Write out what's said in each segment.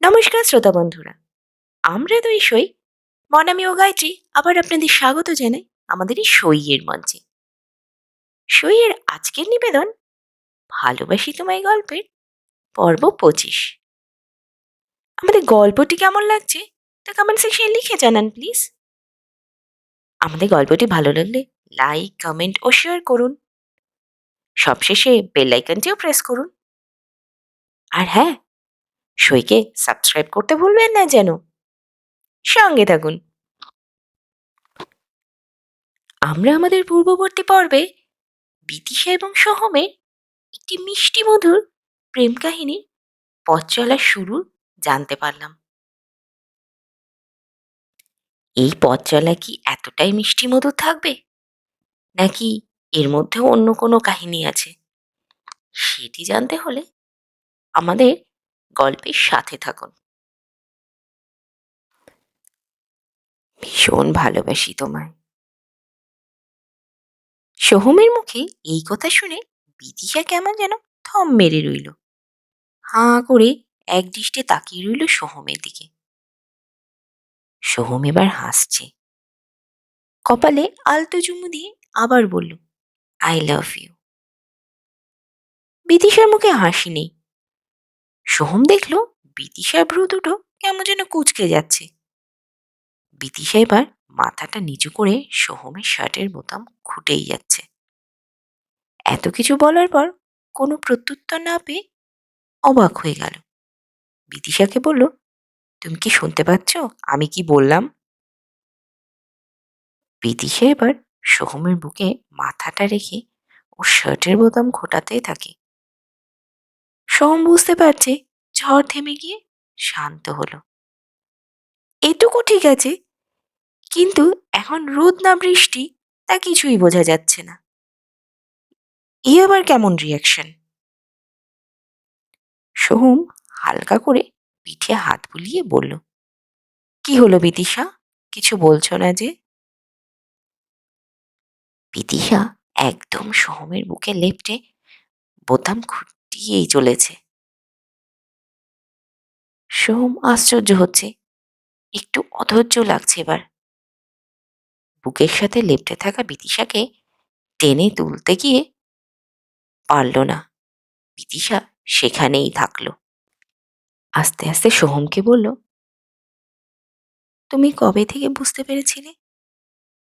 নমস্কার শ্রোতা বন্ধুরা, আমরা দুই সই মনামি ও গায়ত্রী আবার আপনাদের স্বাগত জানাই আমাদের এই সইয়ের মঞ্চে। সইয়ের আজকের নিবেদন ভালোবাসি তোমায় গল্পের পর্ব 25। আমাদের গল্পটি কেমন লাগছে তা কমেন্ট সেকশনে লিখে জানান প্লিজ। আমাদের গল্পটি ভালো লাগলে লাইক, কমেন্ট ও শেয়ার করুন। সবশেষে বেল আইকনটিও প্রেস করুন। আর হ্যাঁ, সইকে সাবস্ক্রাইব করতে ভুলবেন না যেন। সঙ্গে থাকুন। আমরা আমাদের পূর্ববর্তী পর্বে বিদিশা এবং সোহমের একটি মিষ্টি মধুর প্রেম কাহিনীর পথ চলার শুরু জানতে পারলাম। এই পথ চলা কি এতটাই মিষ্টি মধুর থাকবে, নাকি এর মধ্যেও অন্য কোনো কাহিনী আছে? সেটি জানতে হলে আমাদের গল্পের সাথে থাকুন। ভীষণ ভালোবাসি তোমায়। সোহমের মুখে এই কথা শুনে বিদিশা কেমন যেন থম মেরে রইল। হাঁ করে একদৃষ্টে তাকিয়ে রইল সোহমের দিকে। সোহম এবার হাসছে, কপালে আলতো চুমু দিয়ে আবার বলল, আই লাভ ইউ। বিদিশার মুখে হাসি নেই। সোহম দেখল বিদিশার ভ্রু দুটো কেমন যেন কুঁচকে যাচ্ছে। বিদিশা এবার মাথাটা নিচু করে সোহমের শার্টের বোতাম খুঁটেই যাচ্ছে। এত কিছু বলার পর কোনো প্রত্যুত্তর না পেয়ে অবাক হয়ে গেল। বিদিশাকে বলল, তুমি কি শুনতে পাচ্ছ আমি কি বললাম? বিদিশা এবার সোহমের বুকে মাথাটা রেখে ওর শার্টের বোতাম খোঁটাতেই থাকে। সোহম বুঝতে পারছে ঝড় থেমে গিয়ে শান্ত হলো। এটুকু ঠিক আছে, কিন্তু এখন রোদ না বৃষ্টি তা কিছুই বোঝা যাচ্ছে না। এ আবার কেমন রিয়াকশন? সোহম হালকা করে পিঠে হাত বুলিয়ে বলল, কি হলো বিদিশা, কিছু বলছো না যে? বিদিশা একদম সোহমের বুকে লেপ্টে বোতাম খুঁটিয়েই চলেছে। সোহম আশ্চর্য হচ্ছে, একটু অধৈর্য লাগছে এবার। বুকের সাথে লেপ্টে থাকা বিদিশাকে টেনে তুলতে গিয়ে পারল না। বিদিশা সেখানেই থাকলো। আস্তে আস্তে সোহমকে বলল, তুমি কবে থেকে বুঝতে পেরেছিলে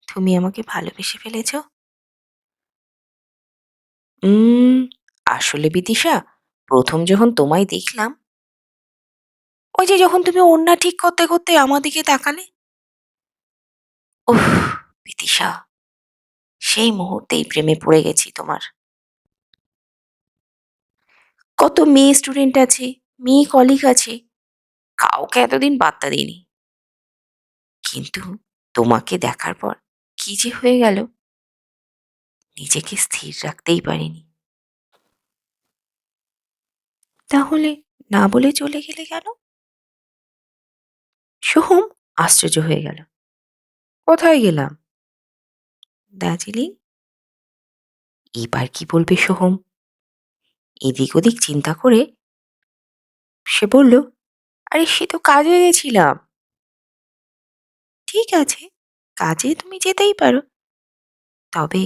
তুমি আমাকে ভালোবেসে ফেলেছ? উম আসলে বিদিশা, প্রথম যখন তোমায় দেখলাম, ওই যে যখন তুমি ওড়না ঠিক করতে করতে আমার দিকে তাকালে, উফ বিদিশা, সেই মুহূর্তেই প্রেমে পড়ে গেছি তোমার। কত মেয়ে স্টুডেন্ট আছে, মেয়ে কলিগ আছে, কাউকে এতদিন পাত্তা দিইনি, কিন্তু তোমাকে দেখার পর কি যে হয়ে গেল, নিজেকে স্থির রাখতেই পারিনি। তাহলে না বলে চলে গেলে কেন? সোহম আশ্চর্য হয়ে গেল। কোথায় গেলাম? দার্জিলিং। এবার কি বলবে সোহম? এদিক ওদিক চিন্তা করে সে বলল, আরে সে তো কাজে গেছিলাম। ঠিক আছে, কাজে তুমি যেতেই পারো, তবে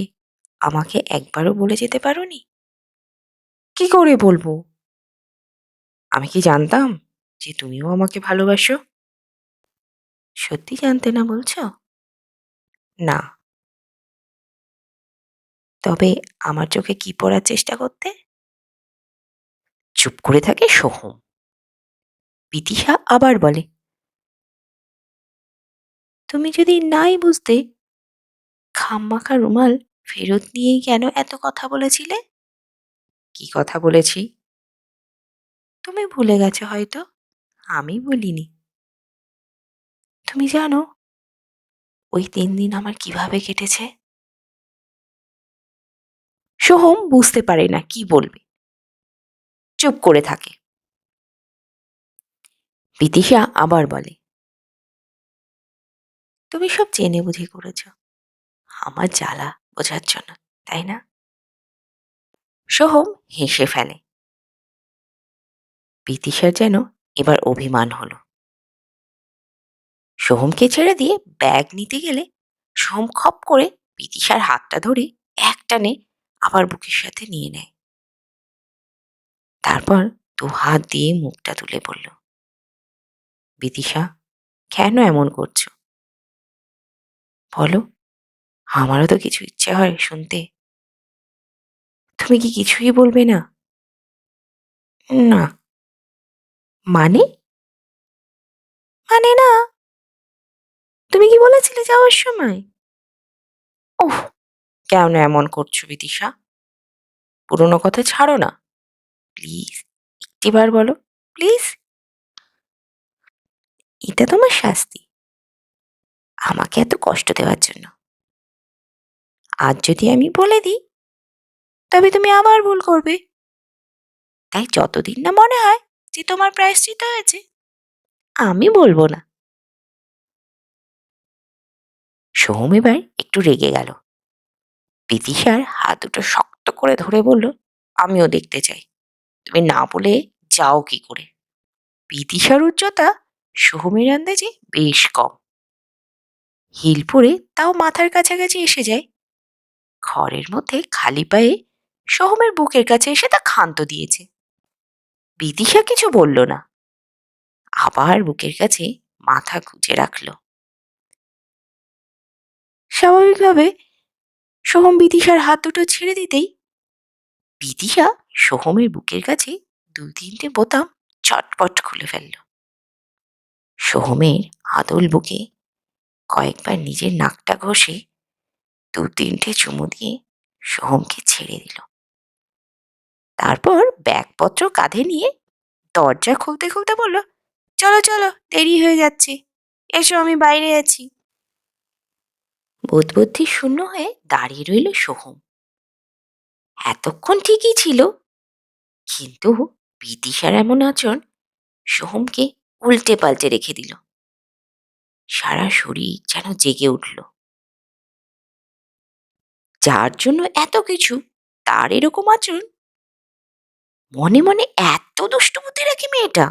আমাকে একবারও বলে যেতে পারোনি। কি করে বলবো? আমি কি জানতাম যে তুমিও আমাকে ভালোবাসো? সত্যি জানতে না বলছো? না। তবে আমার চোখে কি পড়ার চেষ্টা করতে? চুপ করে থাকে সোহম। বিদিশা আবার বলে, তুমি যদি নাই বুঝতে, খামমাখা রুমাল ফেরত নিয়েই কেন এত কথা বলেছিলে? কি কথা বলেছি? তুমি ভুলে গেছো হয়তো, আমি বলিনি। তুমি জানো ওই 3 দিন আমার কিভাবে কেটেছে? সোহম বুঝতে পারে না কি বলবে, চুপ করে থাকে। বিদিশা আবার বলে, তুমি সব জেনে বুঝে করেছ, আমার জ্বালা বোঝার জন্য, তাই না? সোহম হেসে ফেলে। বিদিশার যেন এবার অভিমান হলো। সোহমকে ছেড়ে দিয়ে ব্যাগ নিতে গেলে সোহম খপ করে বিদিশার হাতটা ধরে একটানে আবার বুকের সাথে নিয়ে নেয়। তারপর দু হাত দিয়ে মুখটা তুলে বলল, বিদিশা, কেন এমন করছো? বলো, আমারও তো কিছু ইচ্ছে হয় শুনতে। তুমি কি কিছুই বলবে না? না। মানে? মানে না? তুমি কি বলেছিলে যাওয়ার সময়? ওহ, কেন এমন করছো বিদিশা? পুরোনো কথা ছাড়ো না, প্লিজ। একটিবার বলো, প্লিজ। এটা তোমার শাস্তি আমাকে এত কষ্ট দেওয়ার জন্য। আজ যদি আমি বলে দিই তবে তুমি আবার ভুল করবে। তাই যতদিন না মনে হয় যে তোমার প্রায়শ্চিত হয়েছে, আমি বলবো না। সোহম এবার একটু রেগে গেল। বিদিশার হাত দুটো শক্ত করে ধরে বলল, আমিও দেখতে চাই তুমি না বলে যাও কি করে। বিদিশার উচ্চতা সোহমের আন্দাজে বেশ কম। হিল পরে তাও মাথার কাছাকাছি এসে যায়। ঘরের মধ্যে খালি পায়ে সোহমের বুকের কাছে এসে তা ক্ষান্ত দিয়েছে। বিদিশা কিছু বলল না, আবার বুকের কাছে মাথা গুজে রাখল। স্বাভাবিকভাবে সোহম বিদিশার হাত দুটো ছেড়ে দিতেই বিদিশা সোহমের বুকের কাছে দু তিনটে বোতাম চটপট খুলে ফেলল। সোহমের আদল বুকে কয়েকবার নিজের নাকটা ঘষে দু তিনটে চুমু দিয়ে সোহমকে ছেড়ে দিল। তারপর ব্যাগপত্র কাঁধে নিয়ে দরজা খুলতে খুলতে বলল, চলো চলো, দেরি হয়ে যাচ্ছে, এসো আমি বাইরে আছি। বোধবুদ্ধি শূন্য হয়ে দাঁড়িয়ে রইল সোহম। এতক্ষণ ঠিকই ছিল, কিন্তু বিদিশার এমন আচরণ সোহমকে উল্টে পাল্টে রেখে দিল। সারা শরীর যেন জেগে উঠল। যার জন্য এত কিছু, তার এরকম আচরণ? মনে মনে এত দুষ্টু বুদ্ধি রাখে মেয়েটা।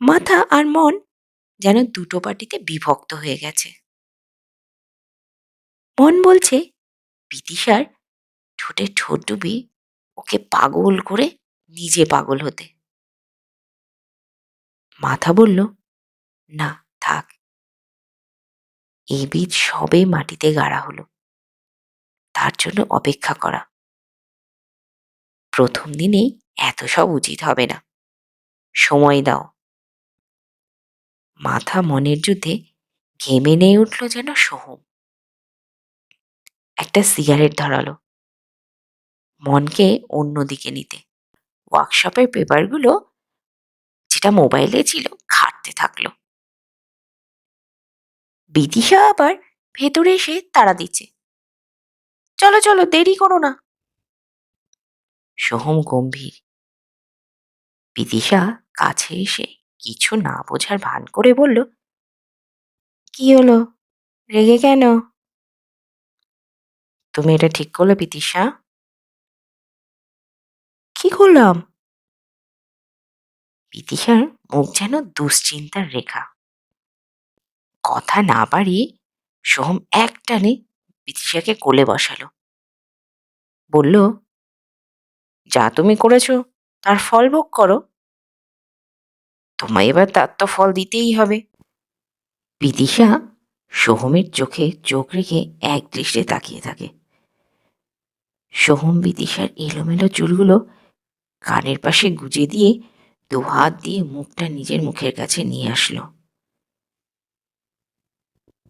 মাথা আর মন যেন দুটো পার্টিতে বিভক্ত হয়ে গেছে। মন বলছে বিদিশার ঠোঁটে ঠোঁট ডুবিয়ে ওকে পাগল করে নিজে পাগল হতে। মাথা বলল, না থাক, এই বীজ সবে মাটিতে গাড়া হলো, তার জন্য অপেক্ষা করা। প্রথম দিনেই এত সব উচিত হবে না, সময় দাও। মাথা মনের যুদ্ধে ঘেমে নিয়ে উঠল যেন সোহম। একটা সিগারেট ধরালো, মনকে অন্যদিকে নিতে। ওয়ার্কশপের পেপারগুলো যেটা মোবাইলে ছিল ঘাঁটতে থাকলো। বিদিশা আবার ভেতরে এসে তাড়া দিচ্ছে, চলো চলো, দেরি করো না। সোহম গম্ভীর। বিদিশা কাছে এসে কিছু না বোঝার ভান করে বলল, কি হলো, রেগে কেন? তুমি এটা ঠিক করলে বিদিশা? কি করলাম? বিদিশার মুখ যেন দুশ্চিন্তার রেখা। কথা না বাড়িয়ে সোহম একটানে বিদিশাকে কোলে বসালো। বলল, যা তুমি করেছো তার ফল ভোগ করো, তোমায় এবার তার তো ফল দিতেই হবে। বিদিশা সোহমের চোখে চোখ রেখে এক দৃষ্টে তাকিয়ে থাকে। সোহম বিদিশার এলোমেলো চুলগুলো কানের পাশে গুজে দিয়ে দু হাত দিয়ে মুখটা নিজের মুখের কাছে নিয়ে আসলো।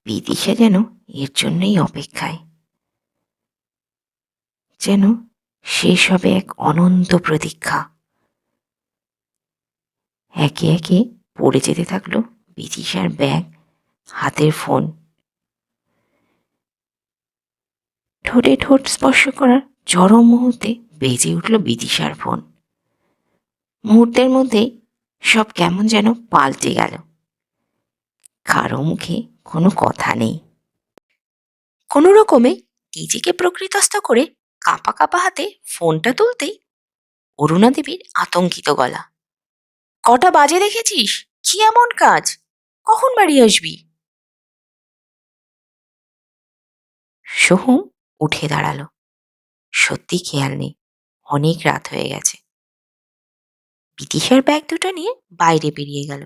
বিদিশা যেন এর জন্যই অপেক্ষায়, যেন শেষ হবে এক অনন্ত প্রতীক্ষা। একে একে পড়ে যেতে থাকলো বিদিশার ব্যাগ, হাতের ফোন। ঠোঁটে ঠোঁট স্পর্শ করার চরম মুহূর্তে বেজে উঠল বিদিশার ফোন। মুহূর্তের মধ্যে সব কেমন যেন পাল্টে গেল। কারো মুখে কোনো কথা নেই। কোনো রকমে নিজেকে প্রকৃতস্থ করে কাঁপা কাঁপা হাতে ফোনটা তুলতেই অরুণা দেবীর আতঙ্কিত গলা, কটা বাজে দেখেছিস? কি এমন কাজ? কখন বাড়ি আসবি? সোহম উঠে দাঁড়ালো। সত্যি খেয়াল নেই, অনেক রাত হয়ে গেছে। বিদিশার ব্যাগ দুটো নিয়ে বাইরে বেরিয়ে গেল।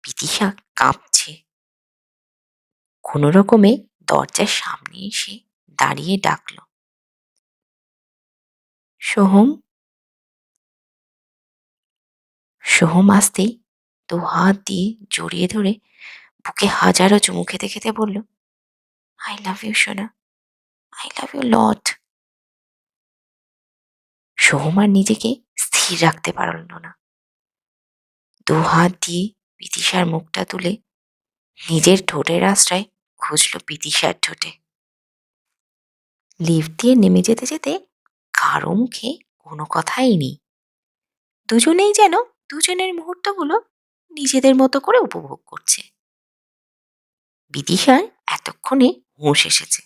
বিদিশা কাঁপছে। কোনো রকমে দরজার সামনে এসে দাঁড়িয়ে ডাকলো, সোহম। সোহম আসতেই দু হাত দিয়ে জড়িয়ে ধরে বুকে হাজারো চুমু খেতে খেতে বলল, আই লাভ ইউ সোনা, I love you lot. Soham আর নিজেকে স্থির রাখতে পারল না। দু হাত দিয়ে বিদিশার মুখটা তুলে নিজের ঠোঁটের আশ্রয় খুঁজল বিদিশার ঠোঁটে। লিফট দিয়ে নেমে যেতে যেতে কারো মুখে কোনো কথাই নেই। দুজনেই যেন দুজনের মুহূর্তগুলো নিজেদের মতো করে উপভোগ করছে। বিদিশার এতক্ষণে হুঁশ এসেছে।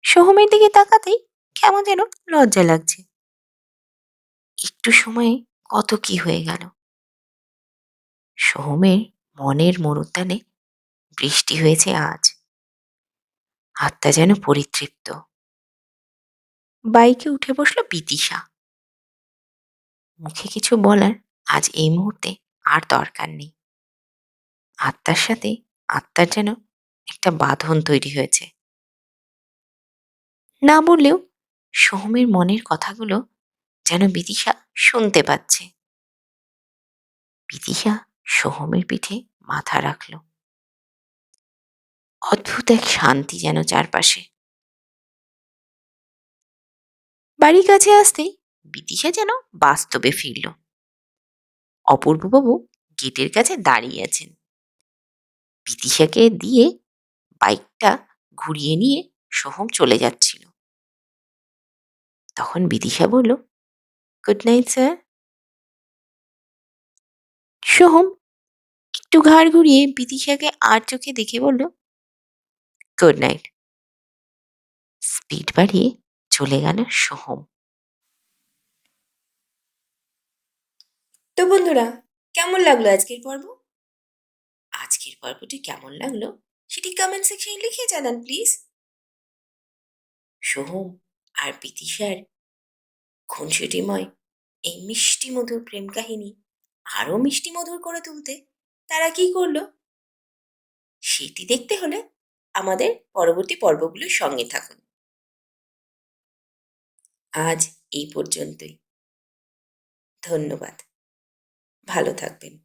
সোহমের দিকে তাকাতেই কেমন যেন লজ্জা লাগছে। একটু সময়ে কত কি হয়ে গেল। সোহমের মনের মরুদ্যানে বৃষ্টি হয়েছে আজ। আত্মা যেন পরিতৃপ্ত। বাইকে উঠে বসলো বিদিশা। মুখে কিছু বলার আজ এই মুহূর্তে আর দরকার নেই। আত্মার সাথে আত্মার যেন একটা বাঁধন তৈরি হয়েছে। না বললেও সোহমের মনের কথাগুলো যেন বিদিশা শুনতে পাচ্ছে। বিদিশা সোহমের পিঠে মাথা রাখল। অদ্ভুত এক শান্তি যেন চারপাশে। বাড়ির কাছে আসতেই বিদিশা যেন বাস্তবে ফিরল। অপূর্ববাবু গেটের কাছে দাঁড়িয়ে আছেন। বিদিশাকে দিয়ে বাইকটা ঘুরিয়ে নিয়ে সোহম চলে যাচ্ছিল। তখন বিদিশা বলল, গুড নাইট স্যার। সোহম একটু ঘাড় ঘুরিয়ে বিদিশাকে আর চোখে দেখে বলল, গুড নাইট। স্পিড বাড়িয়ে চলে গেল সোহম। তো বন্ধুরা, কেমন লাগলো আজকের পর্ব? আজকের পর্বটি কেমন লাগলো সেটি কমেন্ট সেকশনে লিখে জানান প্লিজ। সোহম আর বিদিশার খুনসুটিময় এই মিষ্টি মধুর প্রেম কাহিনী আরো মিষ্টি মধুর করে তুলতে তারা কি করলো সেটি দেখতে হলে আমাদের পরবর্তী পর্বগুলোর সঙ্গে থাকুন। আজ এই পর্যন্তই। ধন্যবাদ। ভালো থাকবেন।